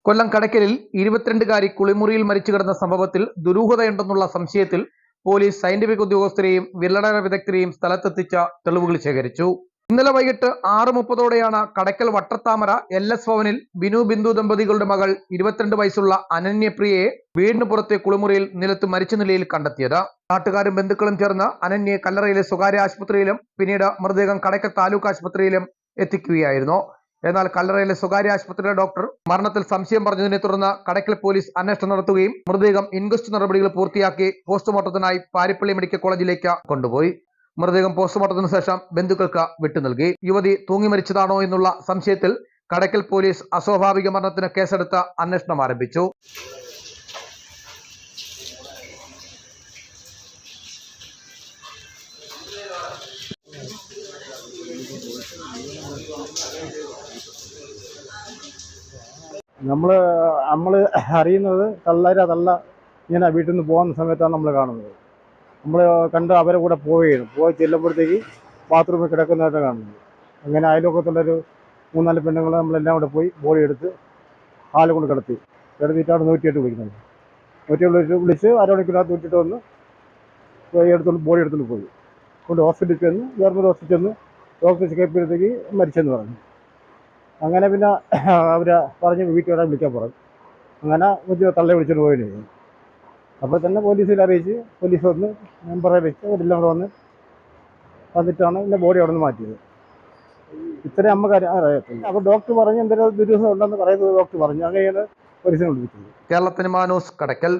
കൊല്ലം കടയ്ക്കലിൽ 22കാരി കുളിമുറിയിൽ മരിച്ചു കിടന്ന സംഭവത്തിൽ ദുരൂഹതയുണ്ടെന്നുള്ള സംശയത്തിൽ പോലീസ് സയന്റിഫിക് ഉദ്യോഗസ്ഥരെയും വിരലടയാള വിദഗ്ധരെയും സ്ഥലത്തെത്തിച്ച തെളിവുകൾ ശേഖരിച്ചു. ഇന്നലെ വൈകിട്ട് 6:30ഓടെയാണ് കടയ്ക്കൽ വട്ടത്താമര LS ഭവനിൽ ബിനു ബിന്ദു ദമ്പതികളുടെ മകൾ 22 വയസ്സുള്ള അനന്യപ്രിയയെ വീടിന് പുറത്തെ കുളിമുറിയിൽ നിലത്ത് മരിച്ച നിലയിൽ കണ്ടെത്തിയത്. നാട്ടുകാരും ബന്ധുക്കളും ചേർന്ന് അനന്യയെ കല്ലറയിലെ സ്വകാര്യ ആശുപത്രിയിലും പിന്നീട് മൃതദേഹം കടയ്ക്കൽ താലൂക്ക് ആശുപത്രിയിലും എത്തിക്കുകയായിരുന്നു. എന്നാൽ കല്ലറയിലെ സ്വകാര്യ ആശുപത്രിയിലെ ഡോക്ടർ മരണത്തിൽ സംശയം പറഞ്ഞതിനെ തുടർന്ന് കടയ്ക്കൽ പോലീസ് അന്വേഷണം നടത്തുകയും മൃതദേഹം ഇൻക്വസ്റ്റ് നടപടികൾ പൂർത്തിയാക്കി പോസ്റ്റ്മോർട്ടത്തിനായി പാരിപ്പള്ളി മെഡിക്കൽ കോളേജിലേക്ക് കൊണ്ടുപോയി. മൃതദേഹം പോസ്റ്റ്മോർട്ടത്തിന് ശേഷം ബന്ധുക്കൾക്ക് വിട്ടു നൽകി. യുവതി തൂങ്ങി മരിച്ചതാണോ എന്നുള്ള സംശയത്തിൽ കടയ്ക്കൽ പോലീസ് അസ്വാഭാവിക മരണത്തിന് കേസെടുത്ത് അന്വേഷണം ആരംഭിച്ചു. നമ്മൾ അറിയുന്നത് അതല്ല ഇങ്ങനെ വീട്ടിൽ നിന്ന് പോകുന്ന സമയത്താണ് നമ്മൾ കാണുന്നത്. നമ്മൾ കണ്ട് അവരെ കൂടെ പോയി ചെല്ലുമ്പോഴത്തേക്ക് ബാത്റൂമിൽ കിടക്കുന്നതായിട്ട് കാണുന്നത്. അങ്ങനെ അയൽവക്കത്തുള്ളൊരു 3-4 പെണ്ണുങ്ങൾ നമ്മളെല്ലാം കൂടെ പോയി ബോഡി എടുത്ത് ഹാളിൽ കൊണ്ട് കിടത്തിയിട്ടാണ് 108 വിളിക്കുന്നത്. 108 വിളിച്ച് അരമണിക്കൂറിനകത്ത് 108 വന്ന് ബോഡി എടുത്തുകൊണ്ട് പോയി കൊണ്ട് ഹോസ്പിറ്റലിൽ ചെന്ന് ഗവൺമെൻറ് ഹോസ്പിറ്റലിൽ ചെന്ന് ഡോക്ടർ ചെക്കപ്പിഴത്തേക്ക് മരിച്ചെന്ന് പറഞ്ഞു. അങ്ങനെ പിന്നെ അവർ പറഞ്ഞ് വീട്ടുകാരെ വിളിക്കാൻ പറഞ്ഞു. അങ്ങനെ തള്ളെ വിളിച്ചുകൊണ്ട് പോയിരുന്നു. അപ്പോൾ തന്നെ പോലീസിൽ അറിയിച്ച് പോലീസ് വന്ന് മെമ്പറെ അറിയിച്ച് അവരെല്ലാം കൂടെ വന്നിട്ടാണ് പിന്നെ ബോഡി അവിടെ നിന്ന് മാറ്റിയത്. ഇത്രയും നമുക്ക് അറിയത്തില്ല. അപ്പോൾ ഡോക്ടർ പറഞ്ഞ് എന്തെങ്കിലും ദുരൂഹത ഉണ്ടെന്ന് പറയുന്നത് ഡോക്ടർ പറഞ്ഞു. അങ്ങനെയാണ് പോലീസിനെ വിളിപ്പിച്ചത്. കേരളത്തിന് മാനൂസ് കടയ്ക്കൽ.